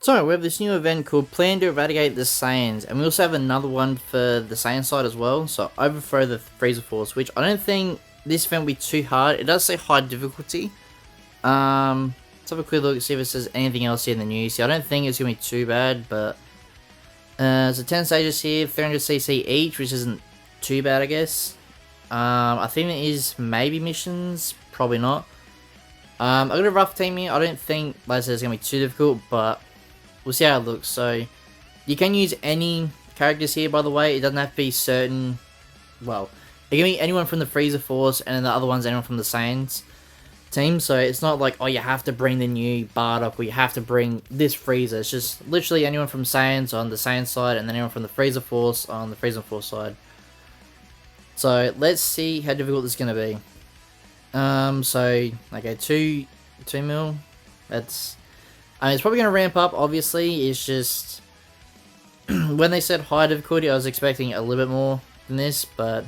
So we have this new event called Plan to Eradicate the Saiyans, and we also have another one for the Saiyan side as well. So overthrow the Freezer Force, which I don't think this event will be too hard. It does say high difficulty. Let's have a quick look and see if it says anything else here in the news. I don't think it's gonna be too bad, but so 10 stages here, 300cc each, which isn't too bad, I guess. I think it is maybe missions, probably not. I got a rough team here. I don't think, like I said, it's gonna be too difficult, but we'll see how it looks. So you can use any characters here, by the way. It doesn't have to be certain. Well, it can be anyone from the Freezer Force, and then the other one's anyone from the Saiyans team. So it's not like, oh, you have to bring the new Bardock or you have to bring this Freezer. It's just literally anyone from Saiyans on the Saiyan side, and then anyone from the Freezer Force on the Freezer Force side. So let's see how difficult this is gonna be. So okay, 2 mil. That's. I mean, it's probably gonna ramp up. Obviously, it's just when they said high difficulty, I was expecting a little bit more than this, but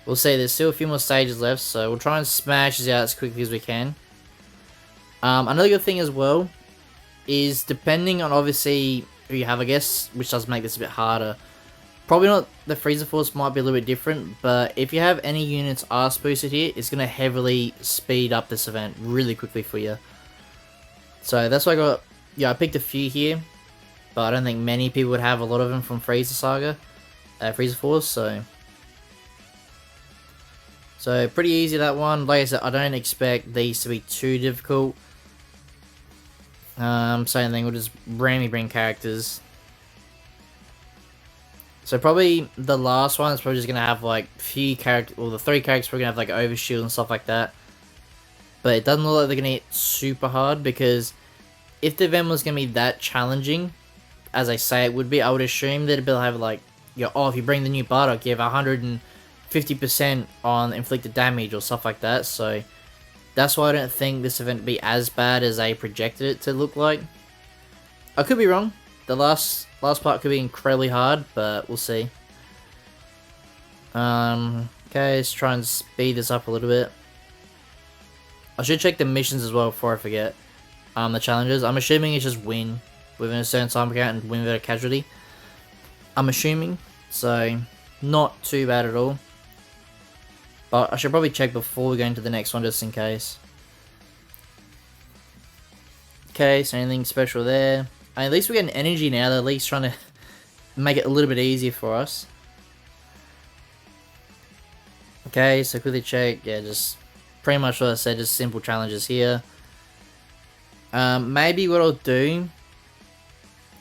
we'll see. There's still a few more stages left, so we'll try and smash this out as quickly as we can. Another good thing as well is depending on obviously who you have, I guess, which does make this a bit harder. Probably not the Freezer Force, might be a little bit different, but if you have any units arse boosted here, it's going to heavily speed up this event really quickly for you. So that's why I got, I picked a few here, but I don't think many people would have a lot of them from Freezer Saga, Freezer Force, so pretty easy that one. Like I said, I don't expect these to be too difficult. Same thing, we'll just randomly bring characters. So probably the last one is probably just gonna have like few characters, or the 3 characters probably gonna have like overshield and stuff like that. But it doesn't look like they're gonna hit super hard, because if the event was gonna be that challenging, as I say it would be, I would assume that it'd have like, if you bring the new Bardock, you have 150% on inflicted damage or stuff like that. So that's why I don't think this event would be as bad as they projected it to look like. I could be wrong. The last part could be incredibly hard, but we'll see. Okay, let's try and speed this up a little bit. I should check the missions as well before I forget. The challenges. I'm assuming it's just win within a certain time count and win without a casualty. I'm assuming, so not too bad at all. But I should probably check before we go into the next one, just in case. Okay, so anything special there? At least we're getting energy now. They're at least trying to make it a little bit easier for us. Okay, so quickly check. Yeah, just pretty much what I said. Just simple challenges here. Maybe what I'll do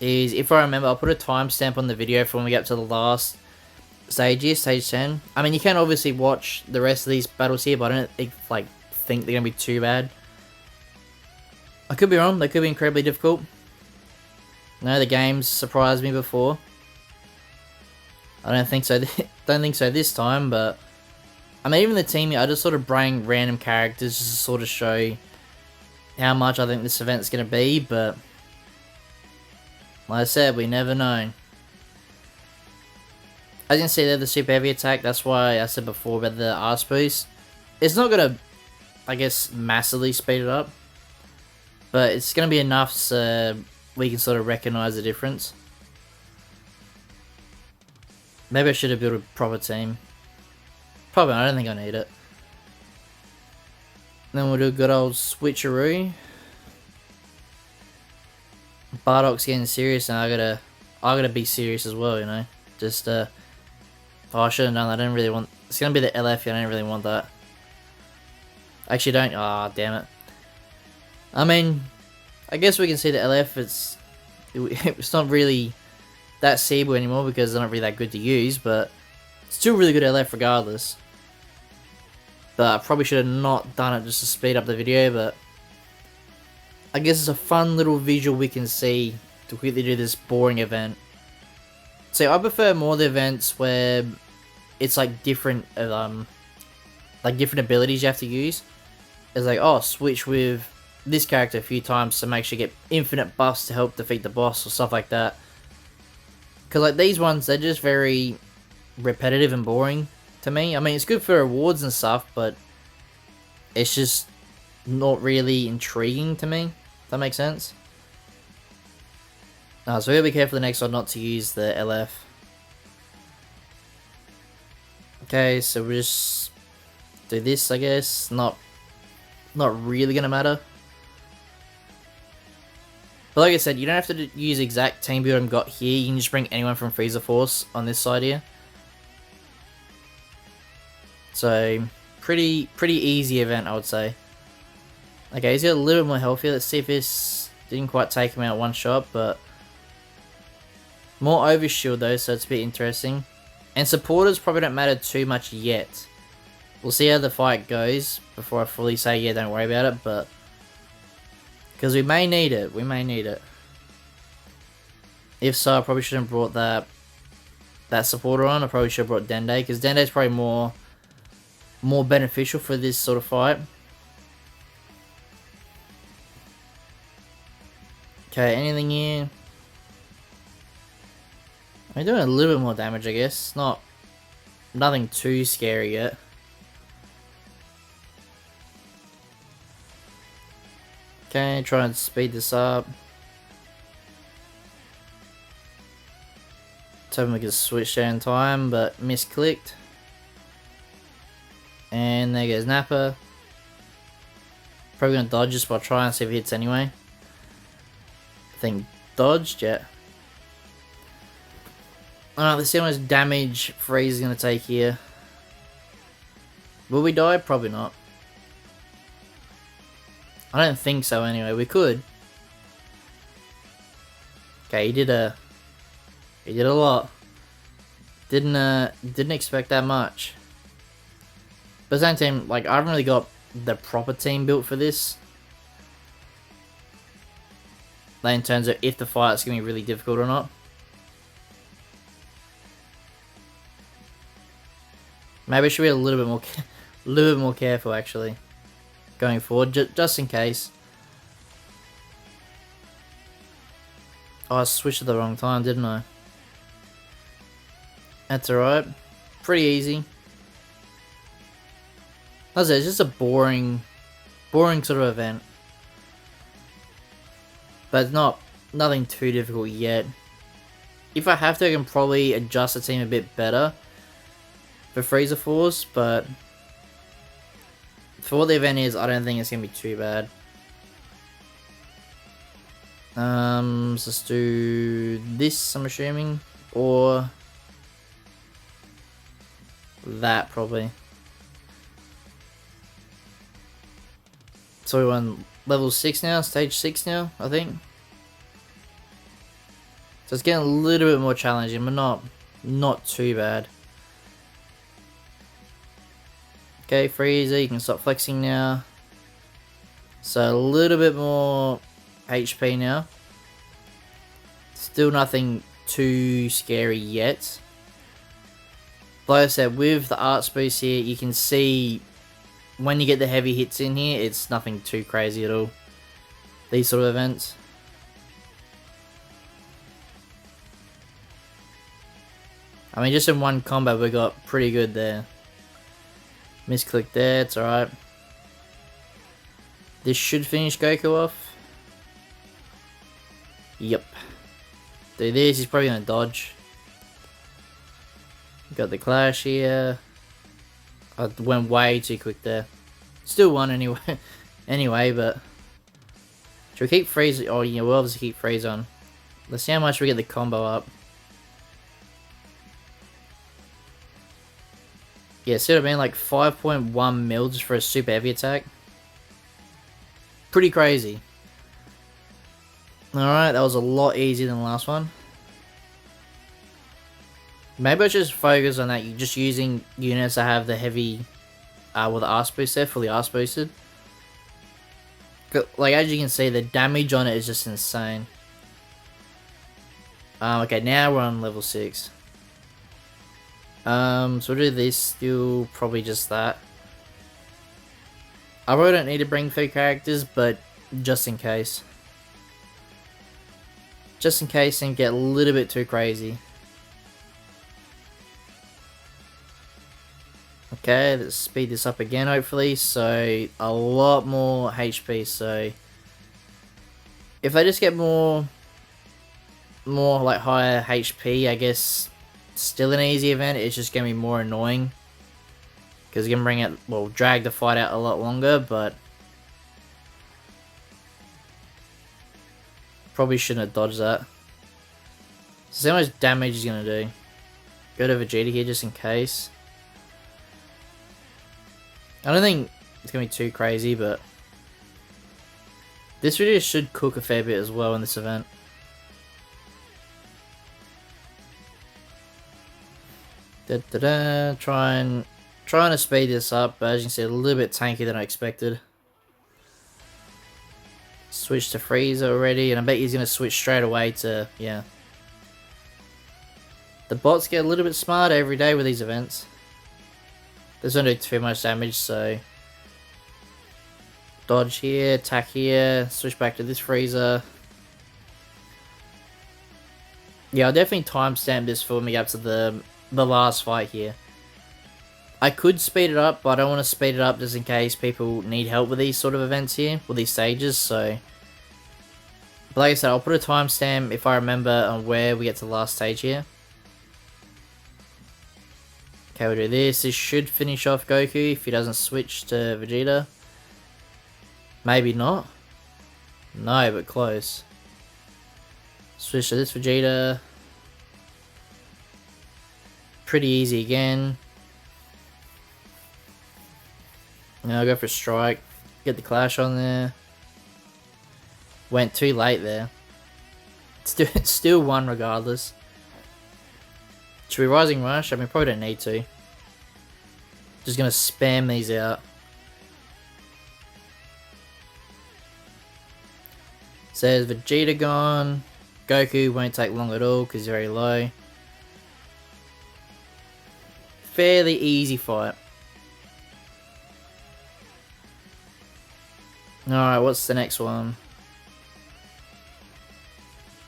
is, if I remember, I'll put a timestamp on the video for when we get up to the last stage here, stage 10. I mean, you can obviously watch the rest of these battles here, but I don't think they're gonna be too bad. I could be wrong. They could be incredibly difficult. No, the game's surprised me before. I don't think so. Don't think so this time, but I mean, even the team here, I just sort of bring random characters just to sort of show how much I think this event's gonna be. But like I said, we never know. As you can see there, the super heavy attack. That's why I said before about the arse boost. It's not gonna, I guess, massively speed it up, but it's gonna be enough so we can sort of recognize the difference. Maybe I should have built a proper team. Probably not, I don't think I need it. Then we'll do a good old switcheroo. Bardock's getting serious, and I gotta be serious as well, you know. Just oh, I shouldn't have done that. I didn't really want. It's gonna be the LF. I don't really want that. Actually, don't. Ah, damn it. I mean, I guess we can see the LF. It's not really that seeable anymore because they're not really that good to use, but still really good LF regardless. But I probably should have not done it just to speed up the video, but I guess it's a fun little visual we can see to quickly do this boring event. So I prefer more the events where it's like different abilities you have to use. It's like, oh, switch with this character a few times to make sure you get infinite buffs to help defeat the boss or stuff like that. Because like these ones, they're just very repetitive and boring to me. I mean, it's good for rewards and stuff, but it's just not really intriguing to me. If that makes sense. So we gotta be careful the next one not to use the LF. Okay, so we'll just do this, I guess. Not really gonna matter. But like I said, you don't have to use exact team build I've got here. You can just bring anyone from Frieza Force on this side here. So pretty easy event, I would say. Okay, he's got a little bit more health here. Let's see if this didn't quite take him out one shot, but more overshield though, so it's a bit interesting. And supporters probably don't matter too much yet. We'll see how the fight goes before I fully say, yeah, don't worry about it, but because we may need it. We may need it. If so, I probably shouldn't have brought that supporter on. I probably should have brought Dende, because Dende's probably more beneficial for this sort of fight. Okay, anything here? I'm doing a little bit more damage, I guess. Nothing too scary yet. Okay, try and speed this up. Let's hope we can switch there in time, but misclicked. And there goes Nappa. Probably gonna dodge this, but I'll try and see if it hits anyway. I think dodged, yeah. Alright, let's see how much damage Frieza's gonna take here. Will we die? Probably not. I don't think so anyway, we could. Okay, he did a lot. Didn't expect that much. But at the same time, like, I haven't really got the proper team built for this. Like, in terms of if the fight's gonna be really difficult or not. Maybe I should be a little bit more careful actually, going forward, just in case. Oh, I switched at the wrong time, didn't I? That's alright. Pretty easy. As I said, it's just a boring sort of event. But it's nothing too difficult yet. If I have to, I can probably adjust the team a bit better for Frieza Force, but for what the event is, I don't think it's gonna be too bad. Let's just do this, I'm assuming, or that probably. So we're on level 6 now, stage 6 now, I think. So it's getting a little bit more challenging, but not too bad. Okay, Frieza, you can stop flexing now. So a little bit more HP now. Still nothing too scary yet. Like I said, with the arts boost here, you can see when you get the heavy hits in here, it's nothing too crazy at all. These sort of events. I mean, just in one combo, we got pretty good there. Misclick there, it's alright. This should finish Goku off. Yep. Do this, he's probably gonna dodge. Got the clash here. I went way too quick there. Still won anyway. Anyway, but should we keep Frieza? Oh yeah, we'll obviously keep Frieza on. Let's see how much we get the combo up. Yeah, see what I mean? Like 5.1 mil just for a super heavy attack. Pretty crazy. Alright, that was a lot easier than the last one. Maybe I should just focus on that. You're just using units that have the heavy, with the arse boost there, fully arse boosted. Like, as you can see, the damage on it is just insane. Okay, now we're on level 6. So we'll do this, still probably just that. I really don't need to bring 3 characters, but just in case. Just in case things get a little bit too crazy. Okay, let's speed this up again hopefully, so a lot more HP, so if I just get more more like higher HP, I guess still an easy event. It's just gonna be more annoying because you're gonna bring it, well, drag the fight out a lot longer, but probably shouldn't have dodged that. See how much damage he's gonna do. Go to Vegeta here just in case. I don't think it's gonna be too crazy, but this video should cook a fair bit as well in this event. Trying to speed this up, but as you can see, a little bit tankier than I expected. Switch to Frieza already, and I bet he's gonna switch straight away to, yeah. The bots get a little bit smarter every day with these events. This don't do too much damage, so dodge here, attack here, switch back to this Frieza. Yeah, I'll definitely timestamp this for when we get up to the last fight here. I could speed it up, but I don't want to speed it up just in case people need help with these sort of events here, with these stages, so. But like I said, I'll put a timestamp if I remember on where we get to the last stage here. Okay, we'll do this. This should finish off Goku if he doesn't switch to Vegeta. Maybe not. No, but close. Switch to this Vegeta. Pretty easy again. Now I'll go for a strike. Get the clash on there. Went too late there. Still won regardless. Should we Rising Rush? I mean, probably don't need to. Just gonna spam these out. Says Vegeta gone. Goku won't take long at all because he's very low. Fairly easy fight. Alright, what's the next one?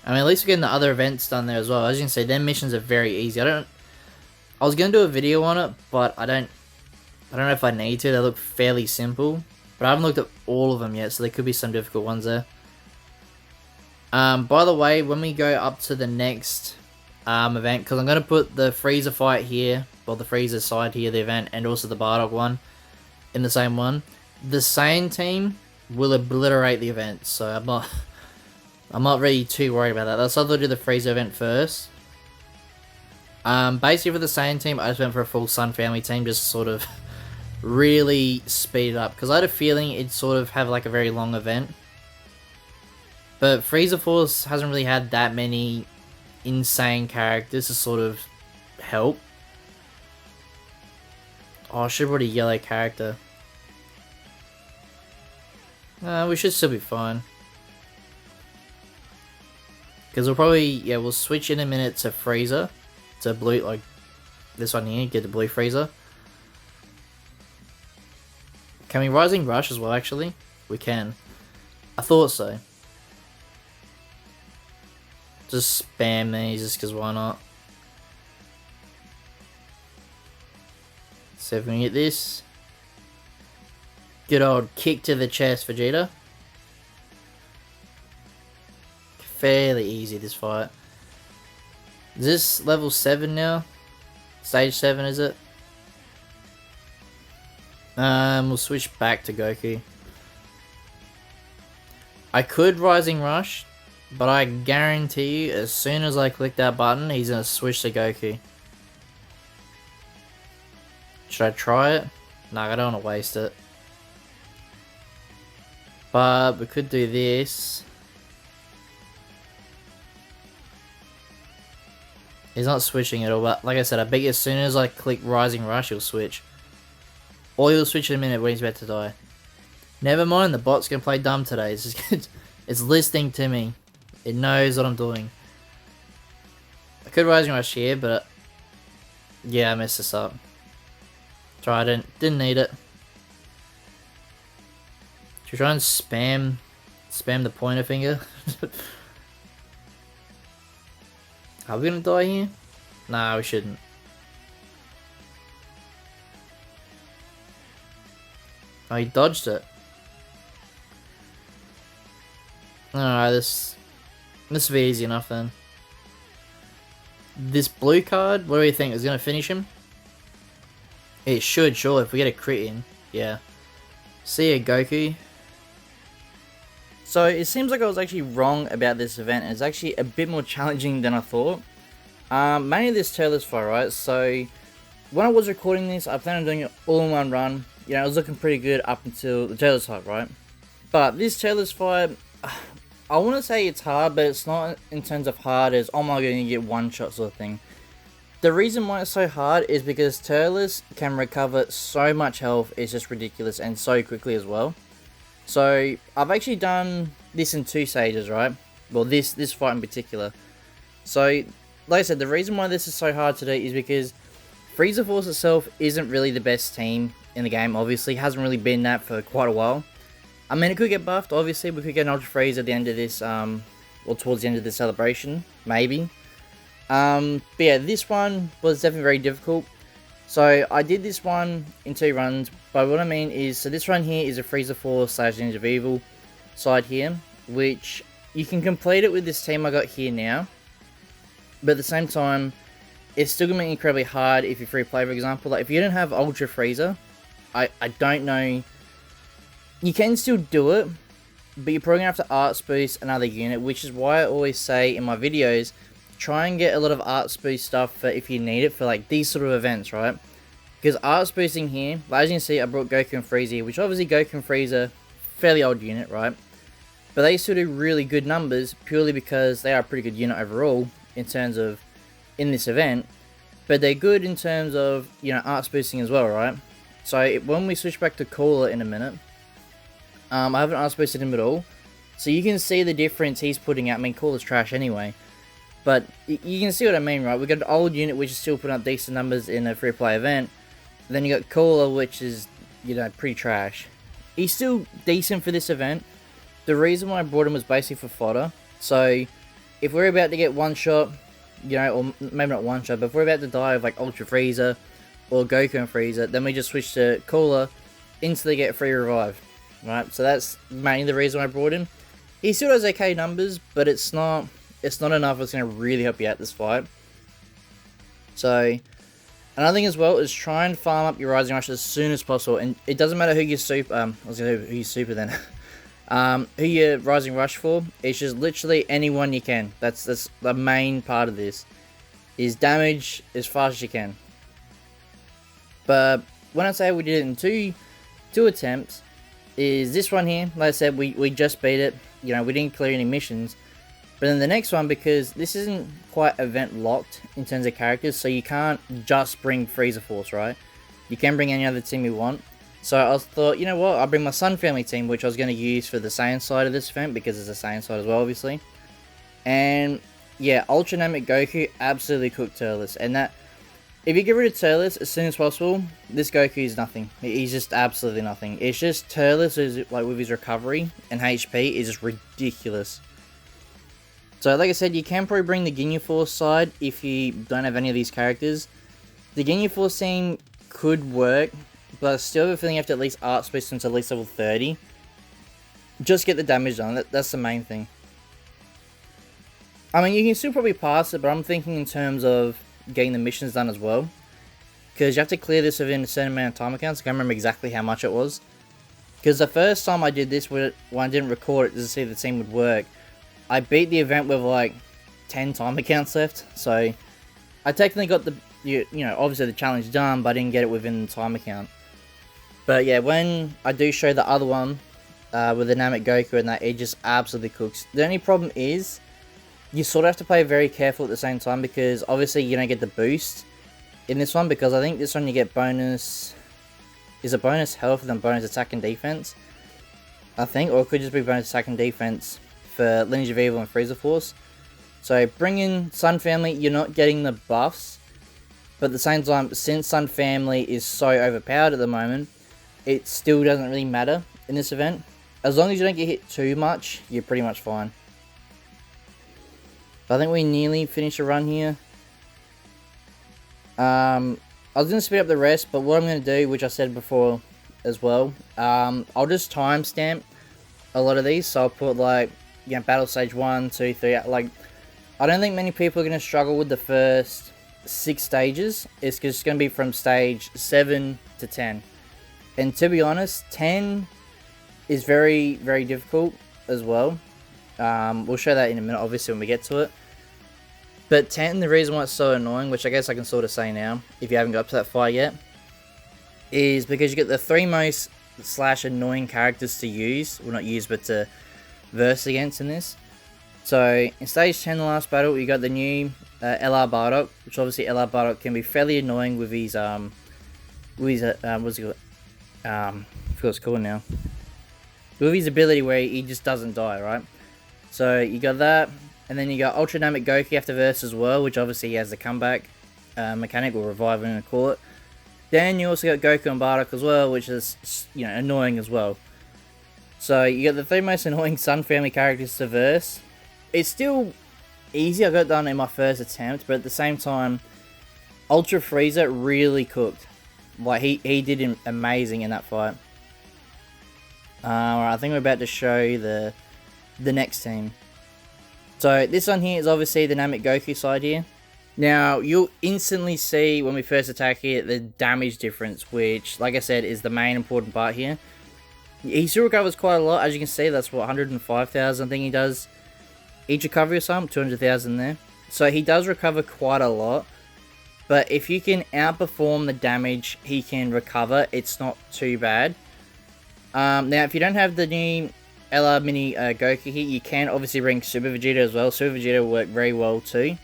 I mean, at least we're getting the other events done there as well. As you can see, their missions are very easy. I was gonna do a video on it, but I don't know if I need to. They look fairly simple, but I haven't looked at all of them yet, so there could be some difficult ones there. By the way, when we go up to the next event, because I'm gonna put the Frieza fight here, well, the Frieza side here, the event, and also the Bardock one in the same one. The Saiyan team will obliterate the event, so I'm not really too worried about that. Let's either do the Frieza event first. Basically for the Saiyan team, I just went for a full Sun family team, just to sort of really speed it up, because I had a feeling it'd sort of have like a very long event. But Frieza Force hasn't really had that many insane characters to sort of help. Oh, I should have brought a yellow character. We should still be fine. Because we'll probably, yeah, we'll switch in a minute to Frieza. To blue, like this one here, get the blue Frieza. Can we Rising Rush as well, actually? We can. I thought so. Just spam these, just because why not? So if we can get this. Good old kick to the chest, Vegeta. Fairly easy, this fight. Is this level 7 now? Stage 7, is it? We'll switch back to Goku. I could Rising Rush, but I guarantee you, as soon as I click that button, he's gonna switch to Goku. Should I try it? No, I don't want to waste it. But we could do this. He's not switching at all, but like I said, I bet you as soon as I click Rising Rush, he'll switch. Or he'll switch in a minute when he's about to die. Never mind, the bot's gonna play dumb today. It's just it's listening to me. It knows what I'm doing. I could Rising Rush here, but yeah, I messed this up. Tried it, didn't need it. Should we try and spam the pointer finger? Are we gonna die here? Nah, we shouldn't. Oh, he dodged it. Alright, this will be easy enough then. This blue card, what do you think? Is it going to finish him? It should, sure, if we get a crit in. Yeah. See ya, Goku. So, it seems like I was actually wrong about this event. It's actually a bit more challenging than I thought. Mainly this Tailless fight, right? So, when I was recording this, I planned on doing it all in one run. You know, it was looking pretty good up until the Tailless fight, right? But this Tailless fight, I want to say it's hard, but it's not in terms of hard as, oh my god, you get one shot sort of thing. The reason why it's so hard is because Tailless can recover so much health, it's just ridiculous, and so quickly as well. So, I've actually done this in 2 stages, right? Well, this fight in particular. So, like I said, the reason why this is so hard to do is because Frieza Force itself isn't really the best team in the game, obviously. Hasn't really been that for quite a while. I mean, it could get buffed, obviously. We could get an Ultra Frieza at the end of this, or towards the end of the celebration, maybe. But yeah, this one was definitely very difficult. So, I did this one in 2 runs. But what I mean is, so this run here is a Frieza Force / Ninja of Evil side here, which you can complete it with this team I got here now. But at the same time, it's still going to be incredibly hard if you're free play, for example. Like, if you don't have Ultra Frieza, I don't know. You can still do it, but you're probably going to have to Arts Boost another unit, which is why I always say in my videos, try and get a lot of Arts Boost stuff for if you need it for like these sort of events, right? Because Arts Boosting here, like as you can see, I brought Goku and Frieza, which obviously Goku and Frieza, fairly old unit, right? But they still do really good numbers, purely because they are a pretty good unit overall, in terms of, in this event. But they're good in terms of, you know, Arts Boosting as well, right? So when we switch back to Cooler in a minute, I haven't Arts Boosted him at all. So you can see the difference he's putting out. I mean, Cooler's trash anyway. But you can see what I mean, right? We've got an old unit which is still putting up decent numbers in a free play event. Then you got Cooler, which is, you know, pretty trash. He's still decent for this event. The reason why I brought him was basically for fodder. So, if we're about to get one shot, you know, or maybe not one shot, but if we're about to die with like Ultra Frieza or Goku and Frieza, then we just switch to Cooler until they get free revive. Right? So that's mainly the reason why I brought him. He still has okay numbers, but it's not enough that's going to really help you out this fight. So, another thing as well is try and farm up your Rising Rush as soon as possible. And it doesn't matter who you super, I was going to say who you super then. Who you Rising Rush for. It's just literally anyone you can. That's the main part of this. Is damage as fast as you can. But when I say we did it in two attempts, is this one here. Like I said, we just beat it. You know, we didn't clear any missions. But then the next one, because this isn't quite event locked in terms of characters, so you can't just bring Frieza Force, right? You can bring any other team you want. So I thought, you know what, I'll bring my Sun Family team, which I was going to use for the Saiyan side of this event, because it's a Saiyan side as well, obviously. And yeah, Ultra Namek Goku absolutely cooked Tailless. And that, if you get rid of Tailless as soon as possible, this Goku is nothing. He's just absolutely nothing. It's just Tailless is like with his recovery and HP is just ridiculous. So like I said, you can probably bring the Ginyu Force side if you don't have any of these characters. The Ginyu Force team could work, but I still have a feeling you have to at least Art Space them to at least level 30. Just get the damage done, that's the main thing. I mean, you can still probably pass it, but I'm thinking in terms of getting the missions done as well. Because you have to clear this within a certain amount of time accounts. I can't remember exactly how much it was. Because the first time I did this, when I didn't record it to see if the team would work, I beat the event with like 10 time accounts left. So I technically got the, you know, obviously the challenge done, but I didn't get it within the time account. But yeah, when I do show the other one with the Namek Goku and that, it just absolutely cooks. The only problem is you sort of have to play very careful at the same time, because obviously you don't get the boost in this one, because I think this one you get bonus, is a bonus health and then bonus attack and defense, I think, or it could just be bonus attack and defense for Lineage of Evil and Frieza Force. So bring in Sun Family, you're not getting the buffs, but at the same time, since Sun Family is so overpowered at the moment, it still doesn't really matter in this event. As long as you don't get hit too much, you're pretty much fine. But I think we nearly finished a run here. I was going to speed up the rest, but what I'm going to do, which I said before as well, I'll just timestamp a lot of these. So I'll put like, you know, battle stage 1, 2, 3, like I don't think many people are going to struggle with the first 6 stages. It's just going to be from stage 7 to 10. And to be honest, 10 is very, very difficult as well. We'll show that in a minute, obviously, when we get to it. But 10, the reason why it's so annoying, which I guess I can sort of say now, if you haven't got up to that fight yet, is because you get the 3 most / annoying characters to use. Well, not use, but to verse against in this. So, in stage 10, the last battle, you got the new LR Bardock, which obviously LR Bardock can be fairly annoying with his, what's it called? I forgot what it's called now. With his ability where he just doesn't die, right? So, you got that, and then you got Ultra Dynamic Goku after verse as well, which obviously he has the comeback mechanic, or revive, I'm going to call it. Then you also got Goku and Bardock as well, which is, you know, annoying as well. So, you got the 3 most annoying Sun family characters to verse. It's still easy, I got it done in my first attempt, but at the same time, Ultra Frieza really cooked. Like, he did amazing in that fight. Alright, I think we're about to show you the next team. So, this one here is obviously the Namek Goku side here. Now, you'll instantly see when we first attack here, the damage difference, which, like I said, is the main important part here. He still recovers quite a lot, as you can see, that's what, 105,000 I think he does. Each recovery or something, 200,000 there. So he does recover quite a lot. But if you can outperform the damage he can recover, it's not too bad. Now, if you don't have the new LR Mini Goku here, you can obviously bring Super Vegeta as well. Super Vegeta will work very well too.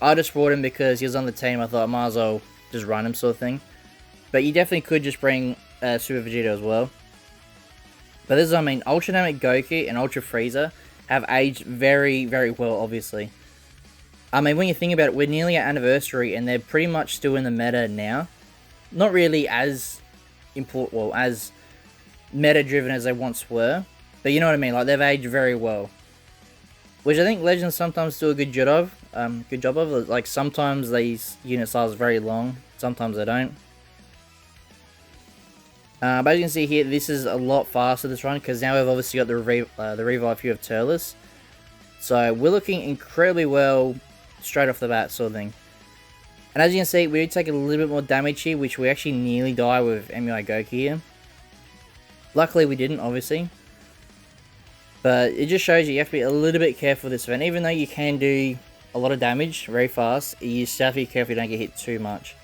I just brought him because he was on the team. I thought I might as well just run him, sort of thing. But you definitely could just bring Super Vegeta as well. But this is what I mean. Ultra Dynamic Goku and Ultra Frieza have aged very, very well, obviously. I mean, when you think about it, we're nearly at anniversary, and they're pretty much still in the meta now. Not really as important, well, as meta-driven as they once were. But you know what I mean, like, they've aged very well. Which I think Legends sometimes do a good job of. Like, sometimes these units last very long, sometimes they don't. But as you can see here, this is a lot faster this run, because now we've obviously got the revive here of Turles. So we're looking incredibly well straight off the bat, sort of thing. And as you can see, we do take a little bit more damage here, which we actually nearly die with MUI Goku here. Luckily we didn't, obviously. But it just shows you have to be a little bit careful with this event. Even though you can do a lot of damage very fast, you just have to be careful you don't get hit too much.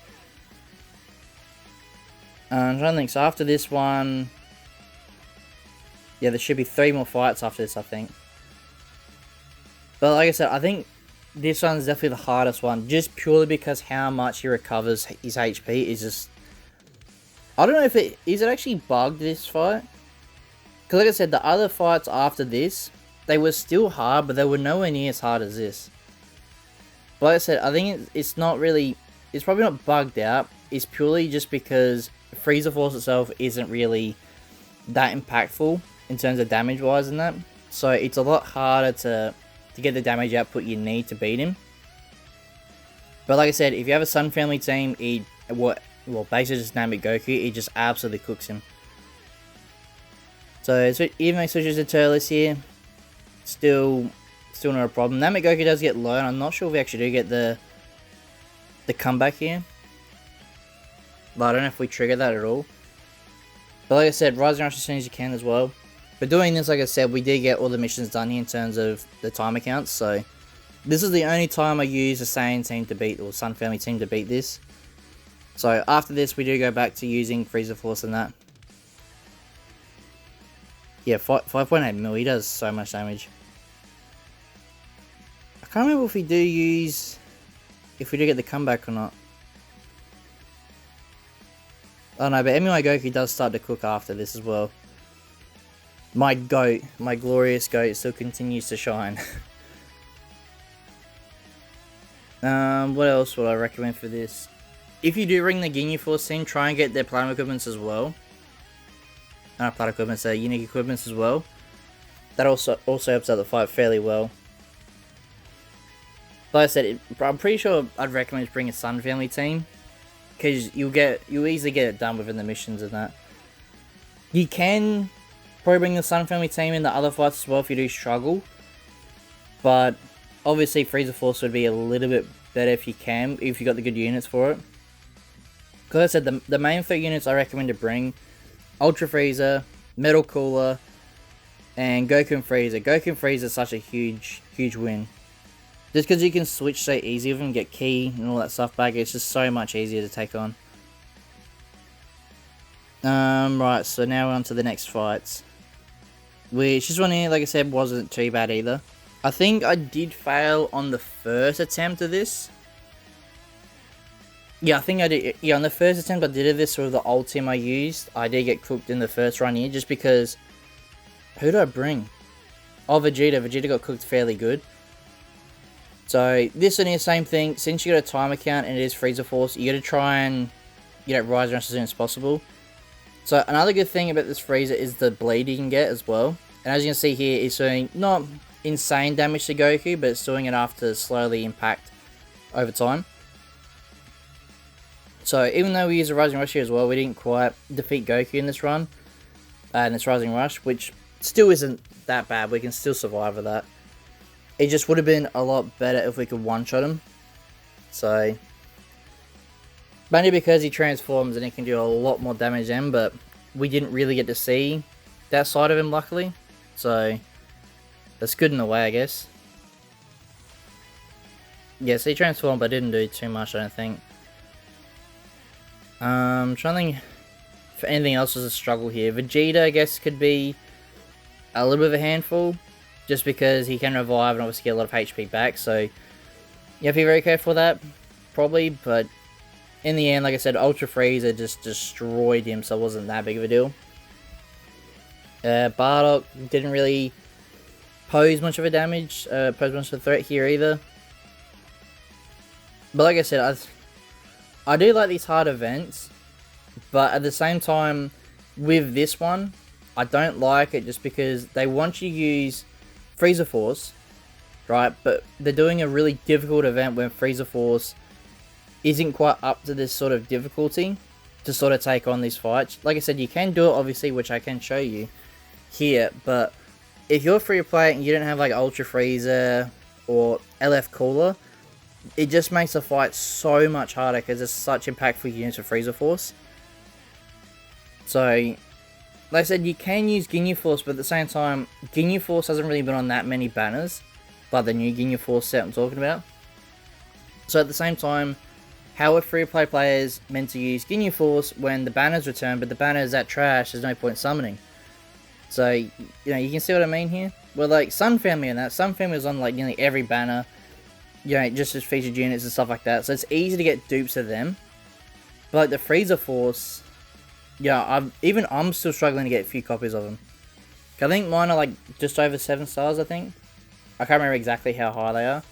I'm trying to think, so after this one, yeah, there should be 3 more fights after this, I think. But like I said, I think this one's definitely the hardest one, just purely because how much he recovers his HP is just... I don't know if is it actually bugged, this fight? Because like I said, the other fights after this, they were still hard, but they were nowhere near as hard as this. But like I said, I think it's not really... It's probably not bugged out. It's purely just because Frieza Force itself isn't really that impactful in terms of damage wise and that. So it's a lot harder to get the damage output you need to beat him. But like I said, if you have a Sun Family team, well, basically just Namek Goku, it just absolutely cooks him. So even though he switches to Turles here, still not a problem. Namek Goku does get low, and I'm not sure if we actually do get the comeback here. But I don't know if we trigger that at all. But like I said, Rise and Rush as soon as you can as well. But doing this, like I said, we did get all the missions done here in terms of the time counts. So this is the only time I use the Saiyan team to beat, or Sun Family team to beat this. So after this, we do go back to using Frieza Force and that. Yeah, 5.8 mil, he does so much damage. I can't remember if we do get the comeback or not. Oh no, but MUI Goku does start to cook after this as well. My goat, my glorious goat, still continues to shine. What else would I recommend for this? If you do ring the Ginyu Force team, try and get their platinum equipments as well. Not platinum equipments, unique equipments as well. That also helps out the fight fairly well. Like I said, I'm pretty sure I'd recommend just bring a Sun Family team, because you'll easily get it done within the missions and that. You can probably bring the Sun Family team in the other fights as well if you do struggle, but Obviously, Frieza Force would be a little bit better if you got the good units for it. Because I said, the main 3 units I recommend to bring, Ultra Frieza, Metal Cooler, and Goku and Frieza. Goku and Frieza is such a huge win. Just because you can switch so easy with them, get Ki and all that stuff back, it's just so much easier to take on. Right, so now we're on to the next fights. Which this one here, like I said, wasn't too bad either. I think I did fail on the first attempt of this. Yeah, I think I did. Yeah, on the first attempt I did this with the old team I used, I did get cooked in the first run here, just because... Who did I bring? Oh, Vegeta. Vegeta got cooked fairly good. So, this one here, same thing. Since you got a time account and it is Frieza Force, you gotta try and get Rise as soon as possible. So, another good thing about this Frieza is the bleed you can get as well. And as you can see here, it's doing not insane damage to Goku, but it's doing enough to slowly impact over time. So, even though we use a Rising Rush here as well, we didn't quite defeat Goku in this run. And this Rising Rush, which still isn't that bad. We can still survive with that. It just would have been a lot better if we could one-shot him. So, mainly because he transforms and he can do a lot more damage then, but we didn't really get to see that side of him, luckily. So, that's good in a way, I guess. Yes, he transformed, but didn't do too much, I don't think. I'm trying to think if anything else was a struggle here. Vegeta, I guess, could be a little bit of a handful, just because he can revive and obviously get a lot of HP back, so you have to be very careful with that, probably, but in the end, like I said, Ultra Frieza just destroyed him, so it wasn't that big of a deal. Bardock didn't really pose much of a damage, pose much of a threat here either. But like I said, I do like these hard events, but at the same time, with this one, I don't like it just because they want you to use Frieza Force, right? But they're doing a really difficult event when Frieza Force isn't quite up to this sort of difficulty to sort of take on these fights. Like I said, you can do it obviously, which I can show you here, but if you're free to play and you don't have like Ultra Frieza or LF Cooler, it just makes the fight so much harder because there's such impactful units of Frieza Force. So, like I said, you can use Ginyu Force, but at the same time, Ginyu Force hasn't really been on that many banners, but the new Ginyu Force set I'm talking about. So at the same time, how are free-to-play players meant to use Ginyu Force when the banners return, but the banners that trash, there's no point summoning? So, you know, you can see what I mean here? Well, like, Sun Family and that, Sun Family was on, like, nearly every banner, you know, just as featured units and stuff like that, so it's easy to get dupes of them. But, like, the Frieza Force... Yeah, I'm still struggling to get a few copies of them. I think mine are like just over 7 stars, I think. I can't remember exactly how high they are.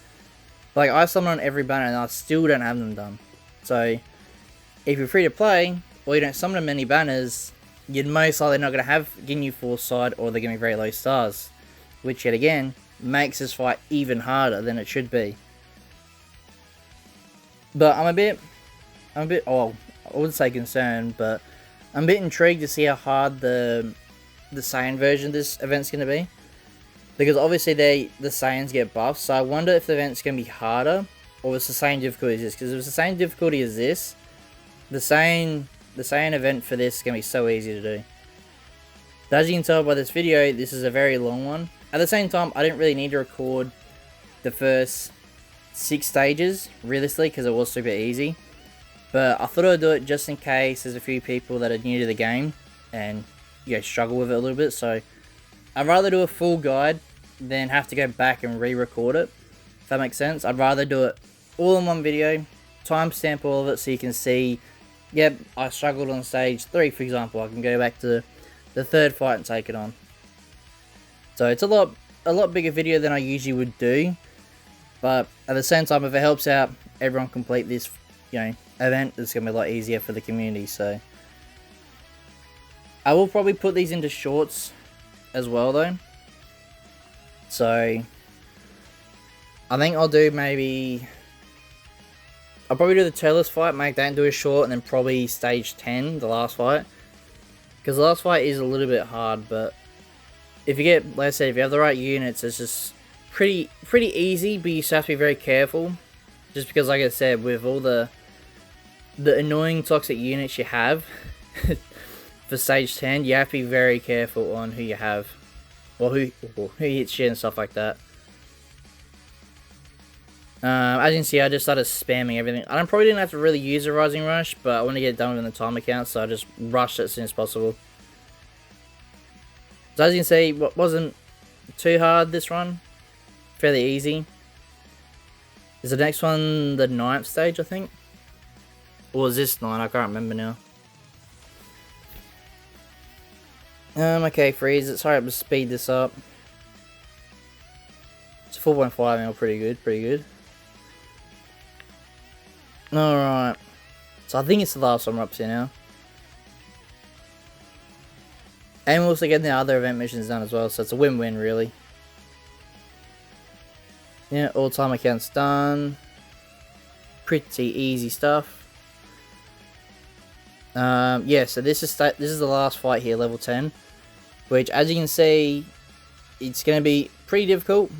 But like, I summon on every banner and I still don't have them done. So, if you're free to play, or you don't summon many banners, you're most likely not going to have Ginyu Force side, or they're going to be very low stars. Which, yet again, makes this fight even harder than it should be. But I'm a bit, oh, I wouldn't say concerned, but I'm a bit intrigued to see how hard the Saiyan version of this event's going to be. Because obviously the Saiyans get buffed, so I wonder if the event's going to be harder, or if it's the same difficulty as this. Because if it's the same difficulty as this, the Saiyan event for this is going to be so easy to do. But as you can tell by this video, this is a very long one. At the same time, I didn't really need to record the first 6 stages, realistically, because it was super easy. But I thought I'd do it just in case there's a few people that are new to the game and, you know, struggle with it a little bit. So I'd rather do a full guide than have to go back and re-record it, if that makes sense. I'd rather do it all in one video, timestamp all of it so you can see, yep, I struggled on stage 3, for example. I can go back to the 3rd fight and take it on. So it's a lot bigger video than I usually would do. But at the same time, if it helps out everyone complete this, you know, event, it's going to be a lot easier for the community. So I will probably put these into shorts as well though. So I think I'll do I'll probably do the Turles fight, make that into a short, and then probably stage 10, the last fight. Because the last fight is a little bit hard, but if you get, like I said, if you have the right units, it's just pretty easy, but you just have to be very careful. Just because, like I said, with all the annoying toxic units you have for stage 10, you have to be very careful on who you have, or who hits you and stuff like that. As you can see, I just started spamming everything. I probably didn't have to really use a Rising Rush, but I want to get it done within the time account, so I just rushed it as soon as possible. So as you can see, it wasn't too hard this run. Fairly easy. Is the next one the 9th stage, I think? Or is this 9? I can't remember now. Okay, freeze it. Sorry, I'm going to speed this up. It's 4.5 mil, pretty good. Alright. So I think it's the last one we're up to now. And we're also getting the other event missions done as well, so it's a win-win really. Yeah, all time accounts done. Pretty easy stuff. Yeah, so this is the last fight here, level 10. Which, as you can see, it's going to be pretty difficult.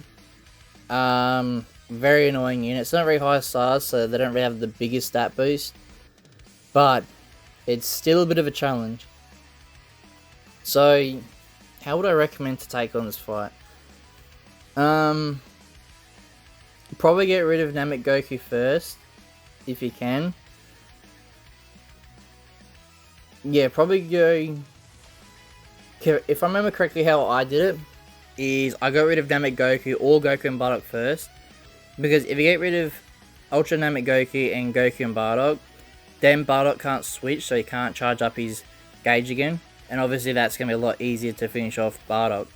Very annoying unit. It's not very high stars, so they don't really have the biggest stat boost. But it's still a bit of a challenge. So, how would I recommend to take on this fight? Probably get rid of Namek Goku first, if you can. Yeah, probably go... If I remember correctly how I did it, is I got rid of Namek Goku or Goku and Bardock first. Because if you get rid of Ultra Namek Goku and Goku and Bardock, then Bardock can't switch, so he can't charge up his gauge again. And obviously that's going to be a lot easier to finish off Bardock.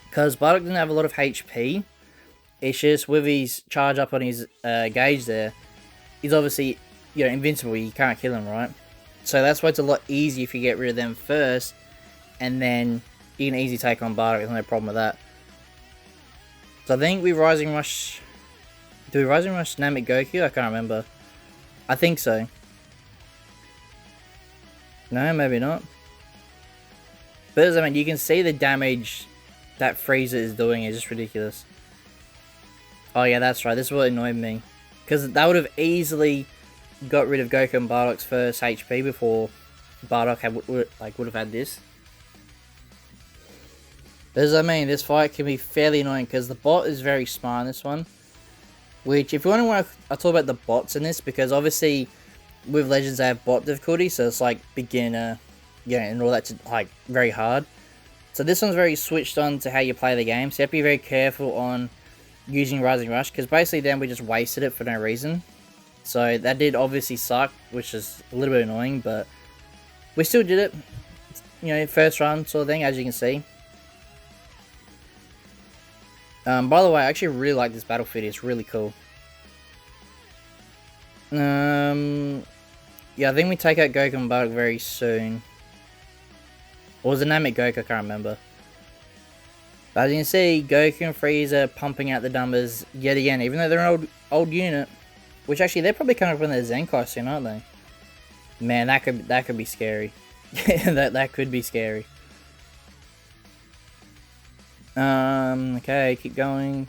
Because Bardock doesn't have a lot of HP. It's just with his charge up on his gauge there, he's obviously, you know, invincible. You can't kill him, right? So that's why it's a lot easier if you get rid of them first. And then you can easily take on Bardock. There's no problem with that. So I think we Rising Rush... Do we Rising Rush Namek Goku? I can't remember. I think so. No, maybe not. But as I mean, you can see the damage that Frieza is doing is just ridiculous. Oh yeah, that's right. This is what annoyed me. Because that would have easily got rid of Goku and Bardock's first HP before Bardock would have had this. But as I mean, this fight can be fairly annoying because the bot is very smart in this one. Which, if you want to, I talk about the bots in this, because obviously with Legends they have bot difficulty, so it's like beginner, yeah, and all that's like very hard. So this one's very switched on to how you play the game, so you have to be very careful on using Rising Rush, because basically then we just wasted it for no reason. So that did obviously suck, which is a little bit annoying, but we still did it. You know, first run sort of thing, as you can see. By the way, I actually really like this battlefield. It's really cool. Yeah, I think we take out Goku and Bardock very soon. Or was it Namek Goku? I can't remember. But as you can see, Goku and Frieza pumping out the numbers yet again, even though they're an old unit. Which actually, they're probably coming up in their Zenkai soon, aren't they? Man, that could be scary. that could be scary. Okay, keep going.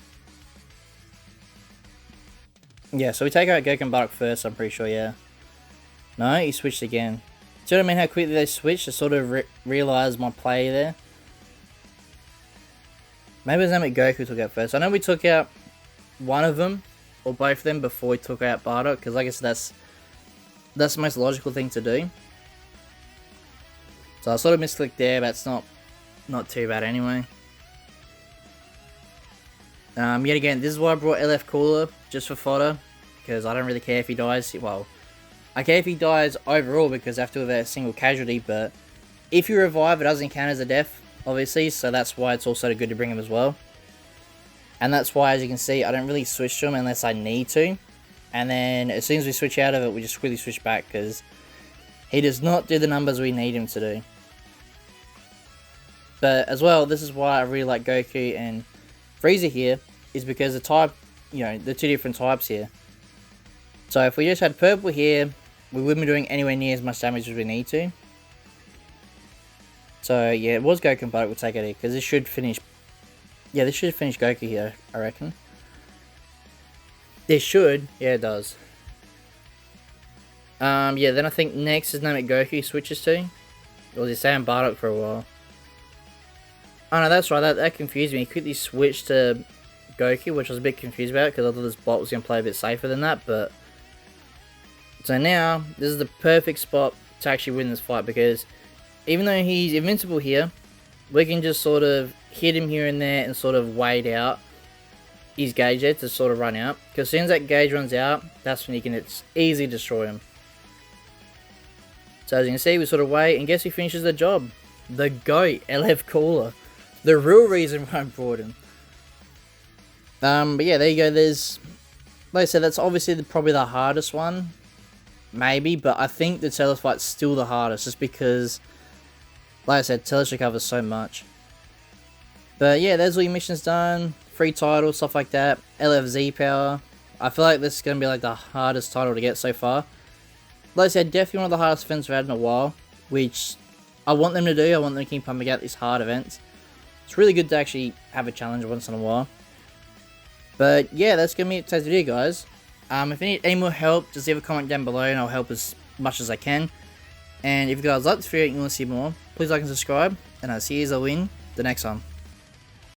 Yeah, so we take out Goku and Bardock first, I'm pretty sure, yeah. No, he switched again. See what I mean, how quickly they switched? I sort of realised my play there. Maybe it was Namek Goku took out first. I know we took out one of them, or both of them, before we took out Bardock, because like I said, that's the most logical thing to do. So I sort of misclicked there, but it's not too bad anyway. Yet again, this is why I brought LF Cooler, just for fodder, because I don't really care if he dies. Well, I care if he dies overall, because I have to have a single casualty, but if you revive, it doesn't count as a death, obviously, so that's why it's also good to bring him as well. And that's why, as you can see, I don't really switch to him unless I need to. And then, as soon as we switch out of it, we just quickly switch back, because he does not do the numbers we need him to do. But, as well, this is why I really like Goku and Frieza here, is because the type, you know, the two different types here. So if we just had purple here, we wouldn't be doing anywhere near as much damage as we need to. So yeah, it was Goku and Bardock would take it here, because this should finish Yeah, this should finish Goku here, I reckon. This should. Yeah, it does. Yeah, then I think next is Namek Goku switches to. Or was he saying Bardock for a while? Oh no, that's right, that confused me. He quickly switched to Goku, which I was a bit confused about because I thought this bot was going to play a bit safer than that, but... So now, this is the perfect spot to actually win this fight because even though he's invincible here, we can just sort of hit him here and there and sort of wait out his gauge there to sort of run out. Because as soon as that gauge runs out, that's when you can easily destroy him. So as you can see, we sort of wait, and guess who finishes the job? The GOAT, LF Cooler. The real reason why I brought him. But yeah, there you go. There's, like I said, that's obviously probably the hardest one. Maybe, but I think the Telos fight's still the hardest, just because, like I said, Telos recovers so much. But yeah, there's all your missions done. Free title, stuff like that. LFZ power. I feel like this is going to be like the hardest title to get so far. Like I said, definitely one of the hardest events we've had in a while, which I want them to do. I want them to keep pumping out these hard events. It's really good to actually have a challenge once in a while. But yeah, that's going to be it for today's video, guys. If you need any more help, just leave a comment down below and I'll help as much as I can. And if you guys like this video and you want to see more, please like and subscribe. And I'll see you all in the next one.